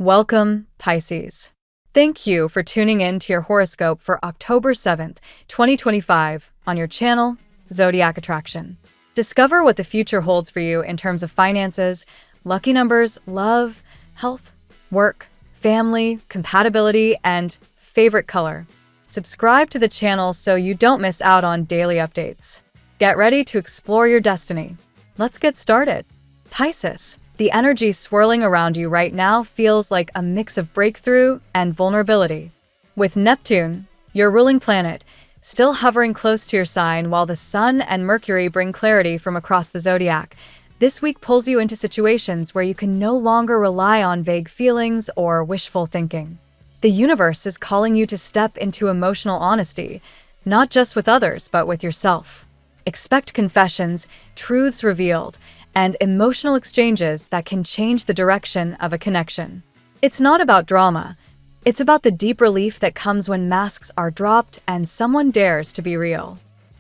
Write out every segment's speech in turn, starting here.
Welcome, Pisces. Thank you for tuning in to your horoscope for October 7th, 2025 on your channel, Zodiac Attraction. Discover what the future holds for you in terms of finances, lucky numbers, love, health, work, family, compatibility, and favorite color. Subscribe to the channel so you don't miss out on daily updates. Get ready to explore your destiny. Let's get started. Pisces, the energy swirling around you right now feels like a mix of breakthrough and vulnerability. With Neptune, your ruling planet, still hovering close to your sign while the Sun and Mercury bring clarity from across the zodiac, this week pulls you into situations where you can no longer rely on vague feelings or wishful thinking. The universe is calling you to step into emotional honesty, not just with others, but with yourself. Expect confessions, truths revealed, and emotional exchanges that can change the direction of a connection. It's not about drama. It's about the deep relief that comes when masks are dropped and someone dares to be real.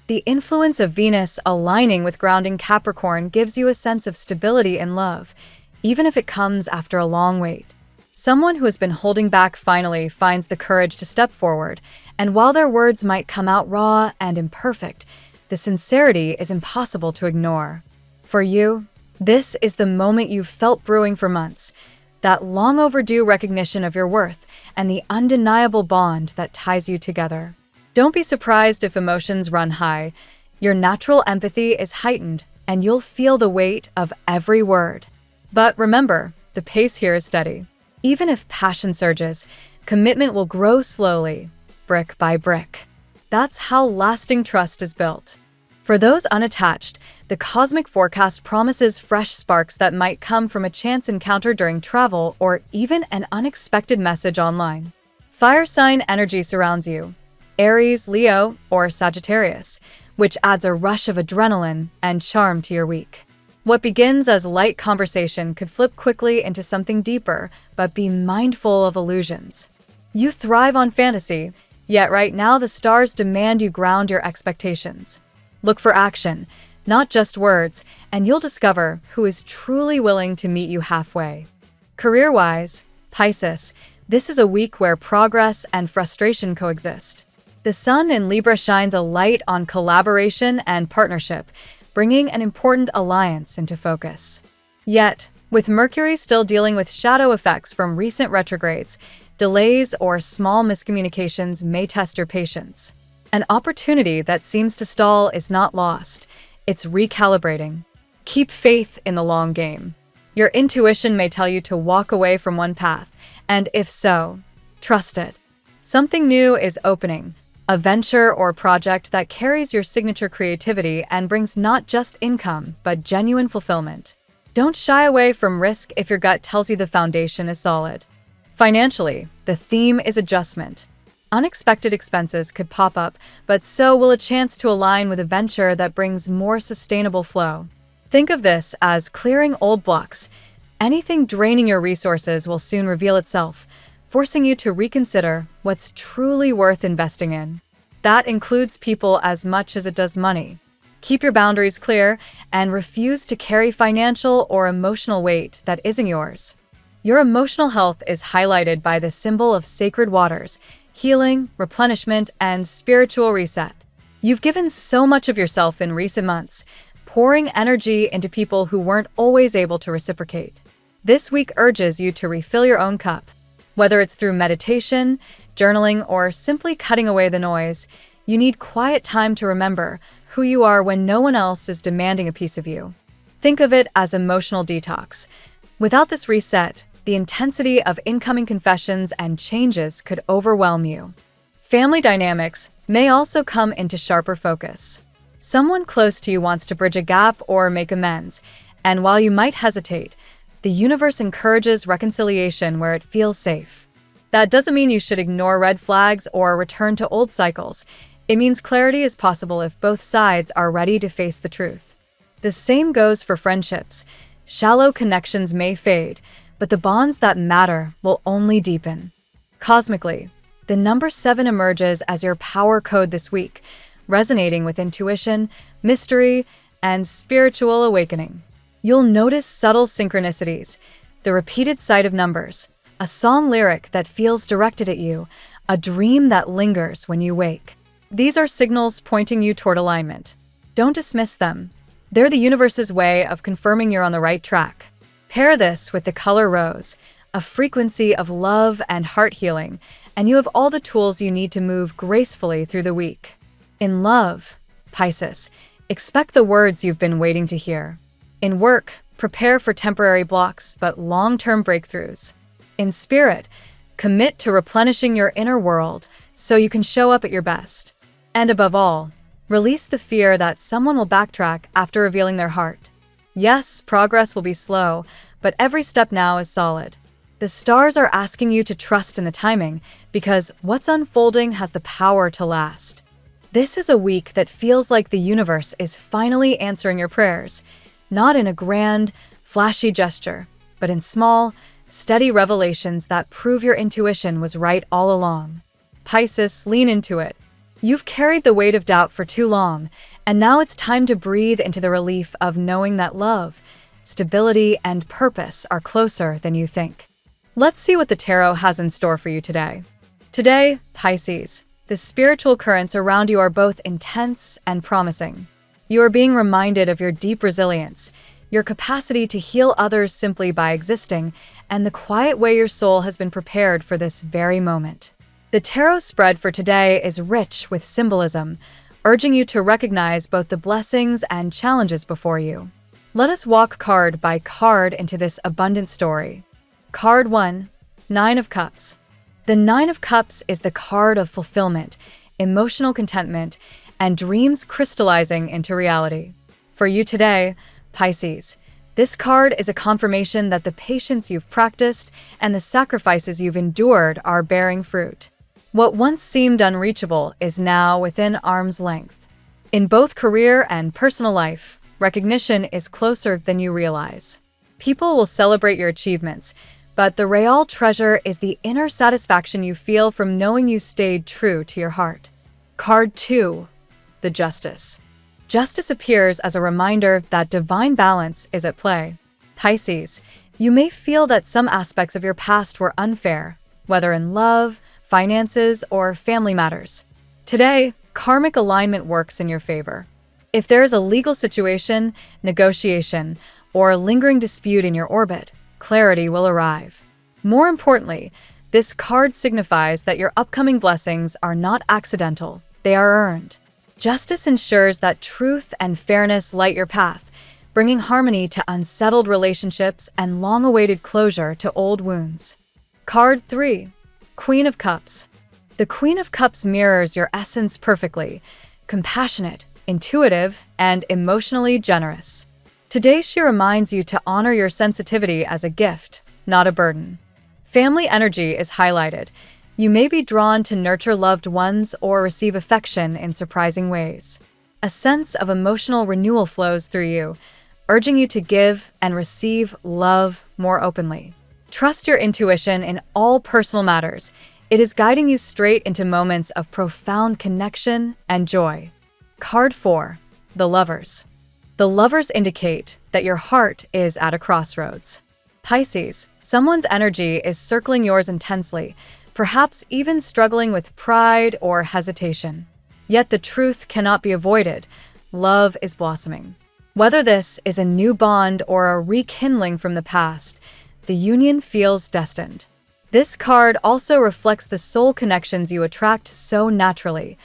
The influence of Venus aligning with grounding Capricorn gives you a sense of stability in love, even if it comes after a long wait. Someone who has been holding back finally finds the courage to step forward, and while their words might come out raw and imperfect, the sincerity is impossible to ignore. For you, this is the moment you've felt brewing for months, that long overdue recognition of your worth and the undeniable bond that ties you together. Don't be surprised if emotions run high. Your natural empathy is heightened, and you'll feel the weight of every word. But remember, the pace here is steady. Even if passion surges, commitment will grow slowly, brick by brick. That's how lasting trust is built. For those unattached, the cosmic forecast promises fresh sparks that might come from a chance encounter during travel or even an unexpected message online. Fire sign energy surrounds you, Aries, Leo, or Sagittarius, which adds a rush of adrenaline and charm to your week. What begins as light conversation could flip quickly into something deeper, but be mindful of illusions. You thrive on fantasy, yet right now the stars demand you ground your expectations. Look for action, not just words, and you'll discover who is truly willing to meet you halfway. Career-wise, Pisces, this is a week where progress and frustration coexist. The Sun in Libra shines a light on collaboration and partnership, bringing an important alliance into focus. Yet, with Mercury still dealing with shadow effects from recent retrogrades, delays or small miscommunications may test your patience. An opportunity that seems to stall is not lost. It's recalibrating. Keep faith in the long game. Your intuition may tell you to walk away from one path, and if so, trust it. Something new is opening, a venture or project that carries your signature creativity and brings not just income, but genuine fulfillment. Don't shy away from risk if your gut tells you the foundation is solid. Financially, the theme is adjustment. Unexpected expenses could pop up, but so will a chance to align with a venture that brings more sustainable flow. Think of this as clearing old blocks. Anything draining your resources will soon reveal itself, forcing you to reconsider what's truly worth investing in. That includes people as much as it does money. Keep your boundaries clear and refuse to carry financial or emotional weight that isn't yours. Your emotional health is highlighted by the symbol of sacred waters, healing, replenishment, and spiritual reset. You've given so much of yourself in recent months, pouring energy into people who weren't always able to reciprocate. This week urges you to refill your own cup. Whether it's through meditation, journaling, or simply cutting away the noise, you need quiet time to remember who you are when no one else is demanding a piece of you. Think of it as emotional detox. Without this reset, the intensity of incoming confessions and changes could overwhelm you. Family dynamics may also come into sharper focus. Someone close to you wants to bridge a gap or make amends, and while you might hesitate, the universe encourages reconciliation where it feels safe. That doesn't mean you should ignore red flags or return to old cycles. It means clarity is possible if both sides are ready to face the truth. The same goes for friendships. Shallow connections may fade, but the bonds that matter will only deepen. Cosmically, the number 7 emerges as your power code this week, resonating with intuition, mystery, and spiritual awakening. You'll notice subtle synchronicities, the repeated sight of numbers, a song lyric that feels directed at you, a dream that lingers when you wake. These are signals pointing you toward alignment. Don't dismiss them. They're the universe's way of confirming you're on the right track. Pair this with the color rose, a frequency of love and heart healing, and you have all the tools you need to move gracefully through the week. In love, Pisces, expect the words you've been waiting to hear. In work, prepare for temporary blocks but long-term breakthroughs. In spirit, commit to replenishing your inner world so you can show up at your best. And above all, release the fear that someone will backtrack after revealing their heart. Yes, progress will be slow, but every step now is solid. The stars are asking you to trust in the timing because what's unfolding has the power to last. This is a week that feels like the universe is finally answering your prayers, not in a grand, flashy gesture, but in small, steady revelations that prove your intuition was right all along. Pisces, lean into it. You've carried the weight of doubt for too long, and now it's time to breathe into the relief of knowing that love, stability, and purpose are closer than you think. Let's see what the tarot has in store for you today. Today, Pisces, the spiritual currents around you are both intense and promising. You are being reminded of your deep resilience, your capacity to heal others simply by existing, and the quiet way your soul has been prepared for this very moment. The tarot spread for today is rich with symbolism, urging you to recognize both the blessings and challenges before you. Let us walk card by card into this abundant story. Card 1, Nine of Cups. The Nine of Cups is the card of fulfillment, emotional contentment, and dreams crystallizing into reality. For you today, Pisces, this card is a confirmation that the patience you've practiced and the sacrifices you've endured are bearing fruit. What once seemed unreachable is now within arm's length. In both career and personal life, recognition is closer than you realize. People will celebrate your achievements, but the real treasure is the inner satisfaction you feel from knowing you stayed true to your heart. Card 2, the Justice. Justice appears as a reminder that divine balance is at play. Pisces, you may feel that some aspects of your past were unfair, whether in love, finances, or family matters. Today, karmic alignment works in your favor. If there is a legal situation, negotiation, or a lingering dispute in your orbit, clarity will arrive. More importantly, this card signifies that your upcoming blessings are not accidental, they are earned. Justice ensures that truth and fairness light your path, bringing harmony to unsettled relationships and long-awaited closure to old wounds. Card 3, Queen of Cups. The Queen of Cups mirrors your essence perfectly, compassionate, intuitive, and emotionally generous. Today she reminds you to honor your sensitivity as a gift, not a burden. Family energy is highlighted. You may be drawn to nurture loved ones or receive affection in surprising ways. A sense of emotional renewal flows through you, urging you to give and receive love more openly. Trust your intuition in all personal matters. It is guiding you straight into moments of profound connection and joy. Card 4, the Lovers. The Lovers indicate that your heart is at a crossroads. Pisces, someone's energy is circling yours intensely, perhaps even struggling with pride or hesitation. Yet the truth cannot be avoided. Love is blossoming. Whether this is a new bond or a rekindling from the past, the union feels destined. This card also reflects the soul connections you attract so naturally.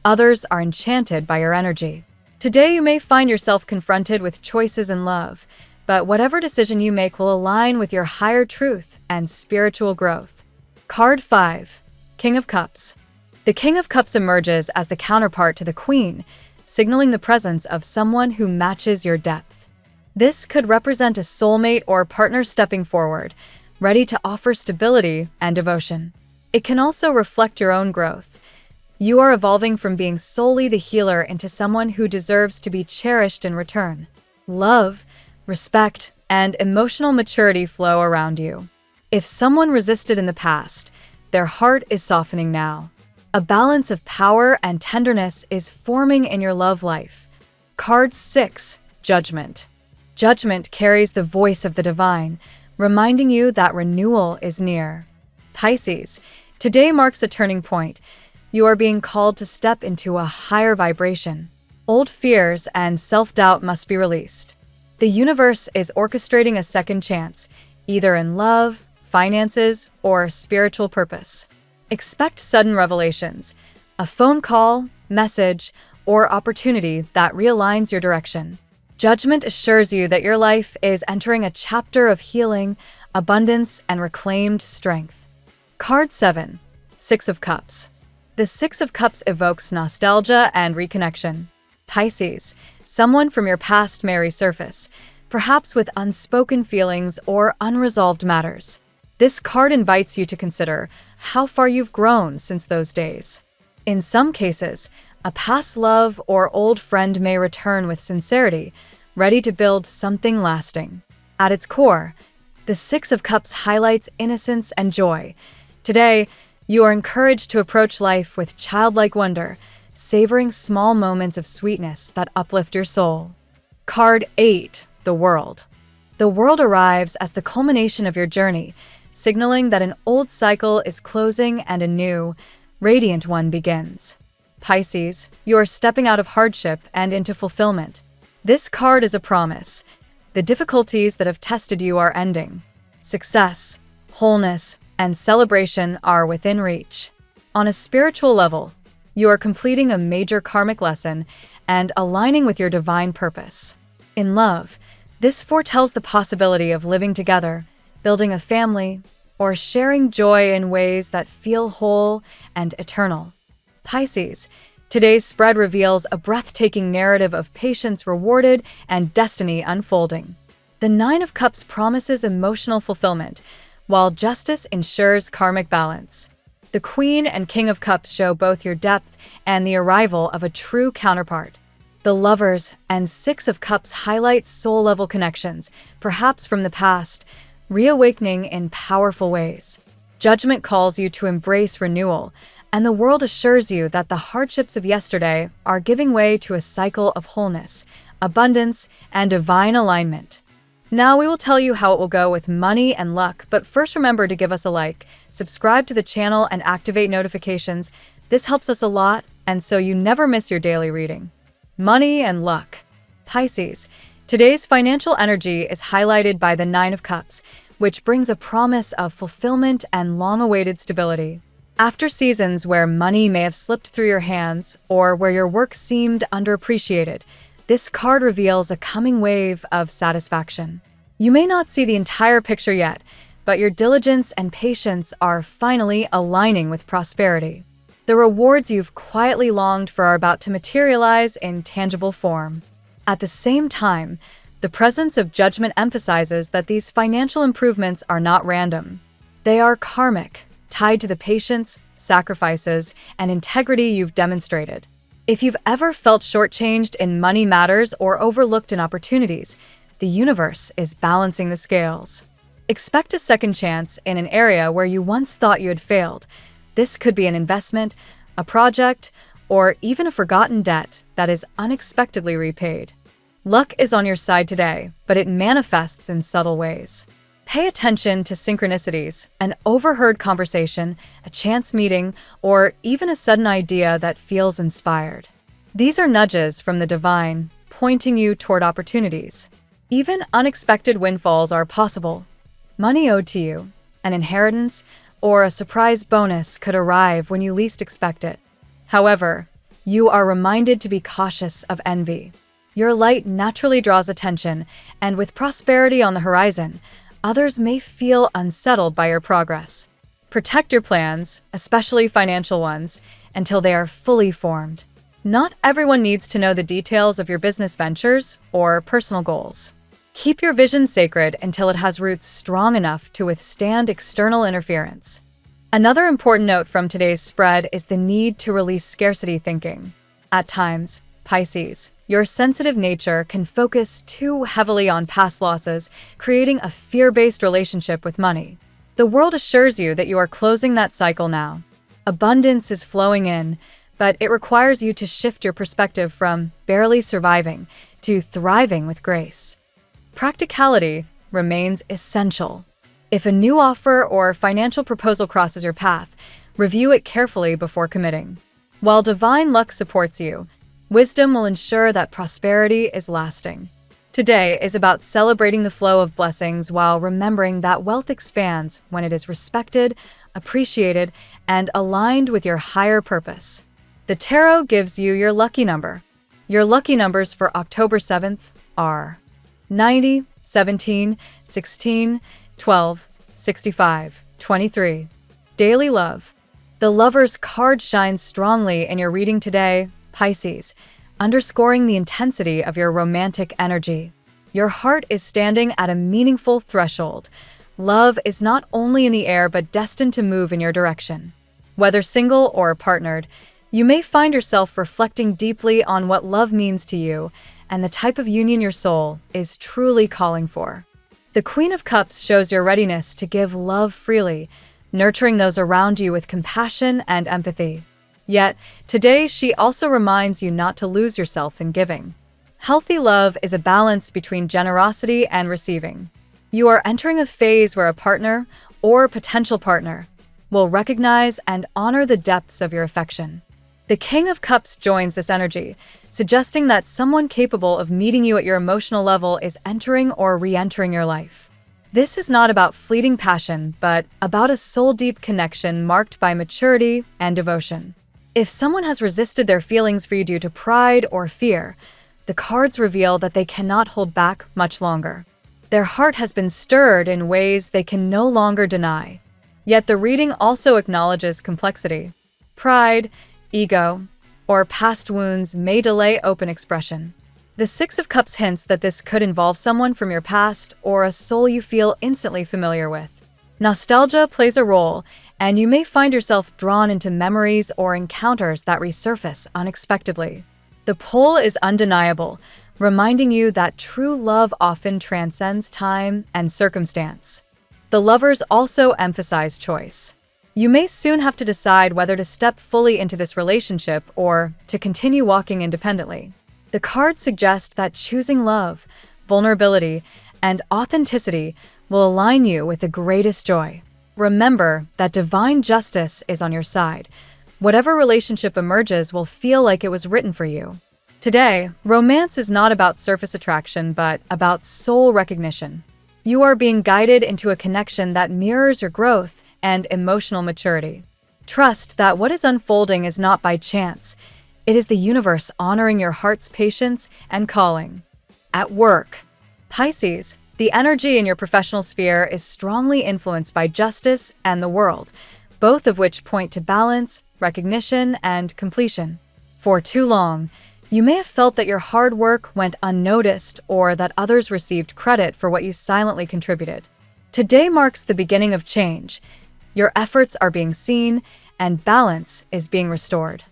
Others are enchanted by your energy. Today you may find yourself confronted with choices in love, but whatever decision you make will align with your higher truth and spiritual growth. Card 5, King of Cups. The King of Cups emerges as the counterpart to the Queen, signaling the presence of someone who matches your depth. This could represent a soulmate or partner stepping forward, ready to offer stability and devotion. It can also reflect your own growth. You are evolving from being solely the healer into someone who deserves to be cherished in return. Love, respect, and emotional maturity flow around you. If someone resisted in the past, their heart is softening now. A balance of power and tenderness is forming in your love life. Card 6, Judgment. Judgment carries the voice of the divine, reminding you that renewal is near. Pisces, today marks a turning point. You are being called to step into a higher vibration. Old fears and self-doubt must be released. The universe is orchestrating a second chance, either in love, finances, or spiritual purpose. Expect sudden revelations, a phone call, message, or opportunity that realigns your direction. Judgment assures you that your life is entering a chapter of healing, abundance, and reclaimed strength. Card 7, Six of Cups. The Six of Cups evokes nostalgia and reconnection. Pisces, someone from your past may resurface, perhaps with unspoken feelings or unresolved matters. This card invites you to consider how far you've grown since those days. In some cases, a past love or old friend may return with sincerity, ready to build something lasting. At its core, the Six of Cups highlights innocence and joy. Today, you are encouraged to approach life with childlike wonder, savoring small moments of sweetness that uplift your soul. Card 8, the World. The World arrives as the culmination of your journey, signaling that an old cycle is closing and a new, radiant one begins. Pisces, you are stepping out of hardship and into fulfillment. This card is a promise. The difficulties that have tested you are ending. Success, wholeness, and celebration are within reach. On a spiritual level, you are completing a major karmic lesson and aligning with your divine purpose. In love, this foretells the possibility of living together, building a family, or sharing joy in ways that feel whole and eternal. Pisces, today's spread reveals a breathtaking narrative of patience rewarded and destiny unfolding. The Nine of Cups promises emotional fulfillment, while justice ensures karmic balance. The Queen and King of Cups show both your depth and the arrival of a true counterpart. The Lovers and Six of Cups highlight soul-level connections, perhaps from the past, reawakening in powerful ways. Judgment calls you to embrace renewal, and the world assures you that the hardships of yesterday are giving way to a cycle of wholeness, abundance, and divine alignment. Now we will tell you how it will go with money and luck, but first remember to give us a like, subscribe to the channel, and activate notifications. This helps us a lot, and so you never miss your daily reading. Money and luck. Pisces, today's financial energy is highlighted by the Nine of Cups, which brings a promise of fulfillment and long-awaited stability. After seasons where money may have slipped through your hands or where your work seemed underappreciated, this card reveals a coming wave of satisfaction. You may not see the entire picture yet, but your diligence and patience are finally aligning with prosperity. The rewards you've quietly longed for are about to materialize in tangible form. At the same time, the presence of judgment emphasizes that these financial improvements are not random. They are karmic, tied to the patience, sacrifices, and integrity you've demonstrated. If you've ever felt shortchanged in money matters or overlooked in opportunities, the universe is balancing the scales. Expect a second chance in an area where you once thought you had failed. This could be an investment, a project, or even a forgotten debt that is unexpectedly repaid. Luck is on your side today, but it manifests in subtle ways. Pay attention to synchronicities, an overheard conversation, a chance meeting, or even a sudden idea that feels inspired. These are nudges from the divine, pointing you toward opportunities. Even unexpected windfalls are possible. Money owed to you, an inheritance, or a surprise bonus could arrive when you least expect it. However, you are reminded to be cautious of envy. Your light naturally draws attention, and with prosperity on the horizon, others may feel unsettled by your progress. Protect your plans, especially financial ones, until they are fully formed. Not everyone needs to know the details of your business ventures or personal goals. Keep your vision sacred until it has roots strong enough to withstand external interference. Another important note from today's spread is the need to release scarcity thinking. At times, Pisces, your sensitive nature can focus too heavily on past losses, creating a fear-based relationship with money. The world assures you that you are closing that cycle now. Abundance is flowing in, but it requires you to shift your perspective from barely surviving to thriving with grace. Practicality, remains essential. If a new offer or financial proposal crosses your path, review it carefully before committing. While divine luck supports you, wisdom will ensure that prosperity is lasting. Today is about celebrating the flow of blessings while remembering that wealth expands when it is respected, appreciated, and aligned with your higher purpose. The tarot gives you your lucky number. Your lucky numbers for October 7th are 90, 17, 16, 12, 65, 23. Daily love. The Lover's card shines strongly in your reading today, Pisces, underscoring the intensity of your romantic energy. Your heart is standing at a meaningful threshold. Love is not only in the air but destined to move in your direction. Whether single or partnered, you may find yourself reflecting deeply on what love means to you and the type of union your soul is truly calling for. The Queen of Cups shows your readiness to give love freely, nurturing those around you with compassion and empathy. Yet, today she also reminds you not to lose yourself in giving. Healthy love is a balance between generosity and receiving. You are entering a phase where a partner or potential partner will recognize and honor the depths of your affection. The King of Cups joins this energy, suggesting that someone capable of meeting you at your emotional level is entering or re-entering your life. This is not about fleeting passion, but about a soul-deep connection marked by maturity and devotion. If someone has resisted their feelings for you due to pride or fear, the cards reveal that they cannot hold back much longer. Their heart has been stirred in ways they can no longer deny. Yet the reading also acknowledges complexity. Pride, ego, or past wounds may delay open expression. The Six of Cups hints that this could involve someone from your past or a soul you feel instantly familiar with. Nostalgia plays a role, and you may find yourself drawn into memories or encounters that resurface unexpectedly. The pull is undeniable, reminding you that true love often transcends time and circumstance. The Lovers also emphasize choice. You may soon have to decide whether to step fully into this relationship or to continue walking independently. The cards suggest that choosing love, vulnerability, and authenticity will align you with the greatest joy. Remember that divine justice is on your side. Whatever relationship emerges will feel like it was written for you. Today, romance is not about surface attraction, but about soul recognition. You are being guided into a connection that mirrors your growth and emotional maturity. Trust that what is unfolding is not by chance. It is the universe honoring your heart's patience and calling. At work, Pisces, the energy in your professional sphere is strongly influenced by justice and the world, both of which point to balance, recognition, and completion. For too long, you may have felt that your hard work went unnoticed or that others received credit for what you silently contributed. Today marks the beginning of change. Your efforts are being seen, and balance is being restored.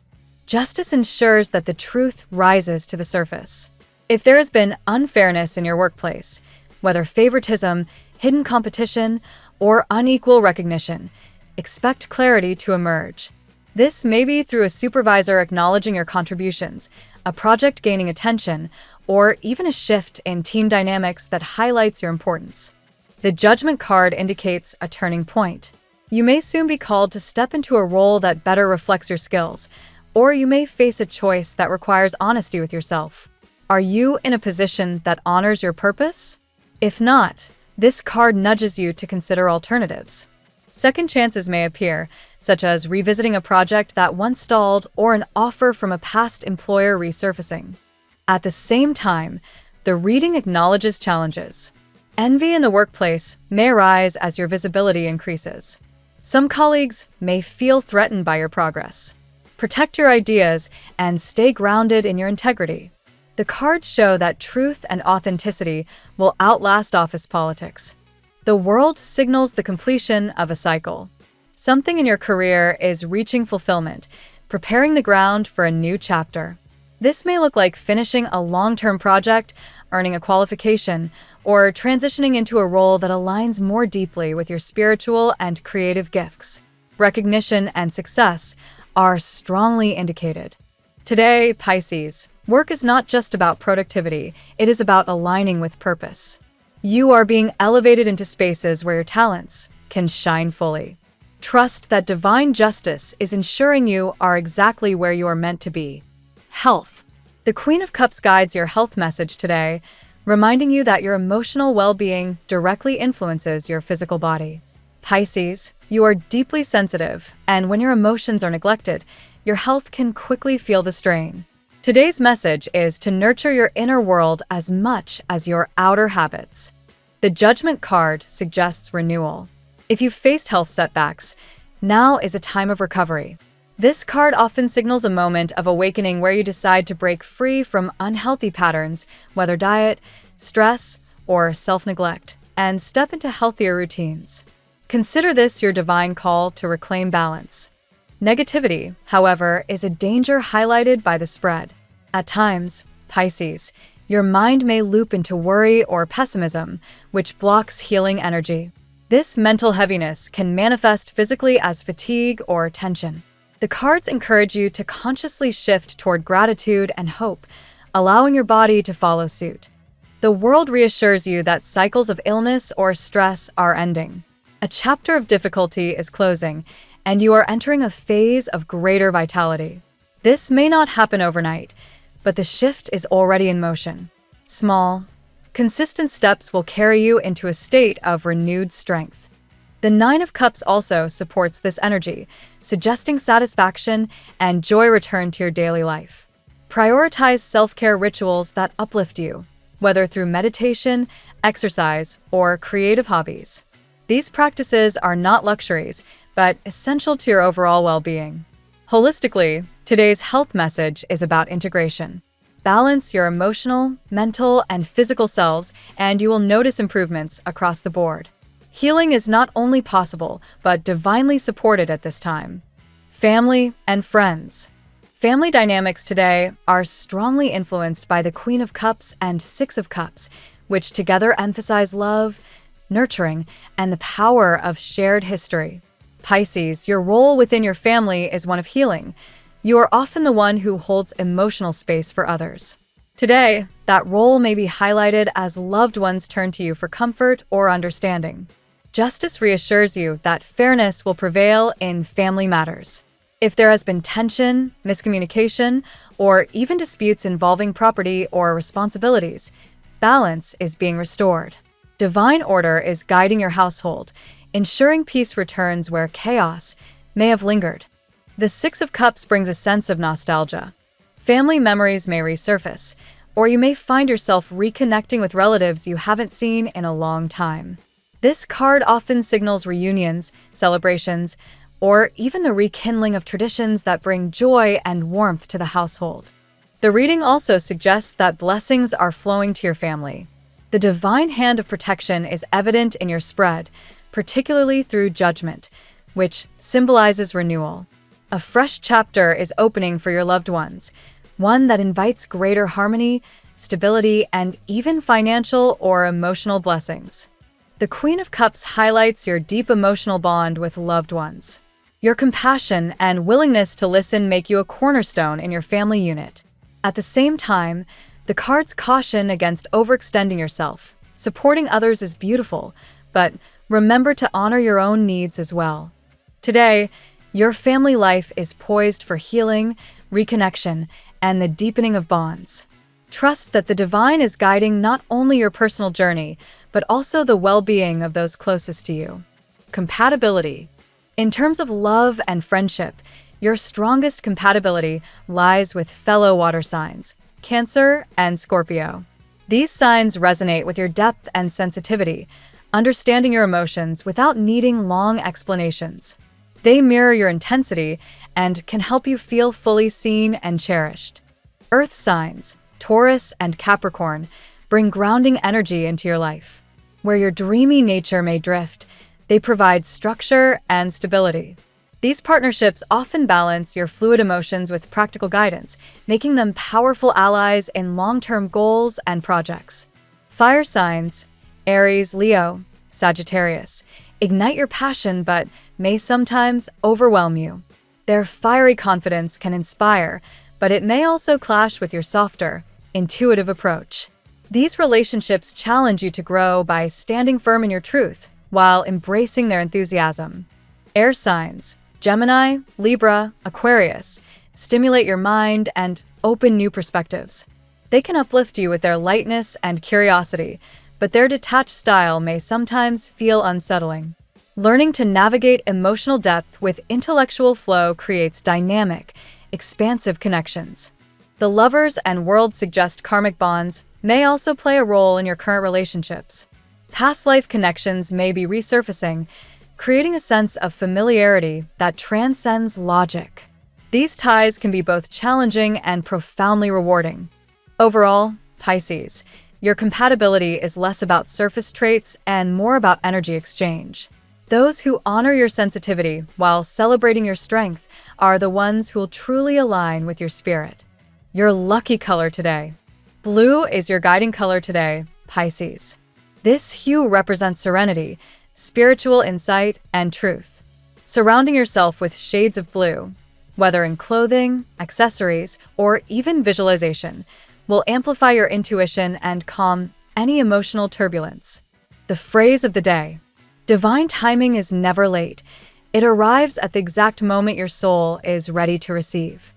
Justice ensures that the truth rises to the surface. If there has been unfairness in your workplace, whether favoritism, hidden competition, or unequal recognition, expect clarity to emerge. This may be through a supervisor acknowledging your contributions, a project gaining attention, or even a shift in team dynamics that highlights your importance. The Judgment card indicates a turning point. You may soon be called to step into a role that better reflects your skills, or you may face a choice that requires honesty with yourself. Are you in a position that honors your purpose? If not, this card nudges you to consider alternatives. Second chances may appear, such as revisiting a project that once stalled or an offer from a past employer resurfacing. At the same time, the reading acknowledges challenges. Envy in the workplace may arise as your visibility increases. Some colleagues may feel threatened by your progress. Protect your ideas and stay grounded in your integrity. The cards show that truth and authenticity will outlast office politics. The world signals the completion of a cycle. Something in your career is reaching fulfillment, preparing the ground for a new chapter. This may look like finishing a long-term project, earning a qualification, or transitioning into a role that aligns more deeply with your spiritual and creative gifts. Recognition and success are strongly indicated. Today, Pisces, work is not just about productivity, it is about aligning with purpose. You are being elevated into spaces where your talents can shine fully. Trust that divine justice is ensuring you are exactly where you are meant to be. Health. The Queen of Cups guides your health message today, reminding you that your emotional well-being directly influences your physical body. Pisces, you are deeply sensitive, and when your emotions are neglected, your health can quickly feel the strain. Today's message is to nurture your inner world as much as your outer habits. The Judgment card suggests renewal. If you've faced health setbacks, now is a time of recovery. This card often signals a moment of awakening where you decide to break free from unhealthy patterns, whether diet, stress, or self-neglect, and step into healthier routines. Consider this your divine call to reclaim balance. Negativity, however, is a danger highlighted by the spread. At times, Pisces, your mind may loop into worry or pessimism, which blocks healing energy. This mental heaviness can manifest physically as fatigue or tension. The cards encourage you to consciously shift toward gratitude and hope, allowing your body to follow suit. The world reassures you that cycles of illness or stress are ending. A chapter of difficulty is closing, and you are entering a phase of greater vitality. This may not happen overnight, but the shift is already in motion. Small, consistent steps will carry you into a state of renewed strength. The Nine of Cups also supports this energy, suggesting satisfaction and joy return to your daily life. Prioritize self-care rituals that uplift you, whether through meditation, exercise, or creative hobbies. These practices are not luxuries, but essential to your overall well-being. Holistically, today's health message is about integration. Balance your emotional, mental, and physical selves, and you will notice improvements across the board. Healing is not only possible, but divinely supported at this time. Family and friends. Family dynamics today are strongly influenced by the Queen of Cups and Six of Cups, which together emphasize love, nurturing, and the power of shared history. Pisces, your role within your family is one of healing. You are often the one who holds emotional space for others. Today, that role may be highlighted as loved ones turn to you for comfort or understanding. Justice reassures you that fairness will prevail in family matters. If there has been tension, miscommunication, or even disputes involving property or responsibilities, balance is being restored. Divine order is guiding your household, ensuring peace returns where chaos may have lingered. The Six of Cups brings a sense of nostalgia. Family memories may resurface, or you may find yourself reconnecting with relatives you haven't seen in a long time. This card often signals reunions, celebrations, or even the rekindling of traditions that bring joy and warmth to the household. The reading also suggests that blessings are flowing to your family. The divine hand of protection is evident in your spread, particularly through Judgment, which symbolizes renewal. A fresh chapter is opening for your loved ones, one that invites greater harmony, stability, and even financial or emotional blessings. The Queen of Cups highlights your deep emotional bond with loved ones. Your compassion and willingness to listen make you a cornerstone in your family unit. At the same time, the cards caution against overextending yourself. Supporting others is beautiful, but remember to honor your own needs as well. Today, your family life is poised for healing, reconnection, and the deepening of bonds. Trust that the divine is guiding not only your personal journey, but also the well-being of those closest to you. Compatibility. In terms of love and friendship, your strongest compatibility lies with fellow water signs, Cancer and Scorpio. These signs resonate with your depth and sensitivity, understanding your emotions without needing long explanations. They mirror your intensity and can help you feel fully seen and cherished. Earth signs, Taurus and Capricorn, bring grounding energy into your life. Where your dreamy nature may drift, they provide structure and stability. These partnerships often balance your fluid emotions with practical guidance, making them powerful allies in long-term goals and projects. Fire signs, Aries, Leo, Sagittarius, ignite your passion but may sometimes overwhelm you. Their fiery confidence can inspire, but it may also clash with your softer, intuitive approach. These relationships challenge you to grow by standing firm in your truth while embracing their enthusiasm. Air signs, Gemini, Libra, Aquarius, stimulate your mind and open new perspectives. They can uplift you with their lightness and curiosity, but their detached style may sometimes feel unsettling. Learning to navigate emotional depth with intellectual flow creates dynamic, expansive connections. The Lovers and World suggest karmic bonds may also play a role in your current relationships. Past life connections may be resurfacing, creating a sense of familiarity that transcends logic. These ties can be both challenging and profoundly rewarding. Overall, Pisces, your compatibility is less about surface traits and more about energy exchange. Those who honor your sensitivity while celebrating your strength are the ones who will truly align with your spirit. Your lucky color today. Blue is your guiding color today, Pisces. This hue represents serenity, spiritual insight, and truth. Surrounding yourself with shades of blue, whether in clothing, accessories, or even visualization, will amplify your intuition and calm any emotional turbulence. The phrase of the day: divine timing is never late. It arrives at the exact moment your soul is ready to receive.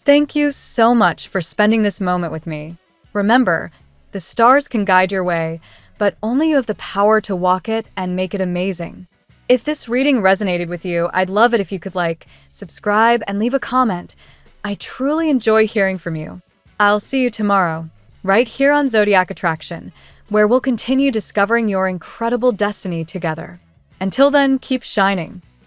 Thank you so much for spending this moment with me. Remember, the stars can guide your way, but only you have the power to walk it and make it amazing. If this reading resonated with you, I'd love it if you could like, subscribe, and leave a comment. I truly enjoy hearing from you. I'll see you tomorrow, right here on Zodiac Attraction, where we'll continue discovering your incredible destiny together. Until then, keep shining.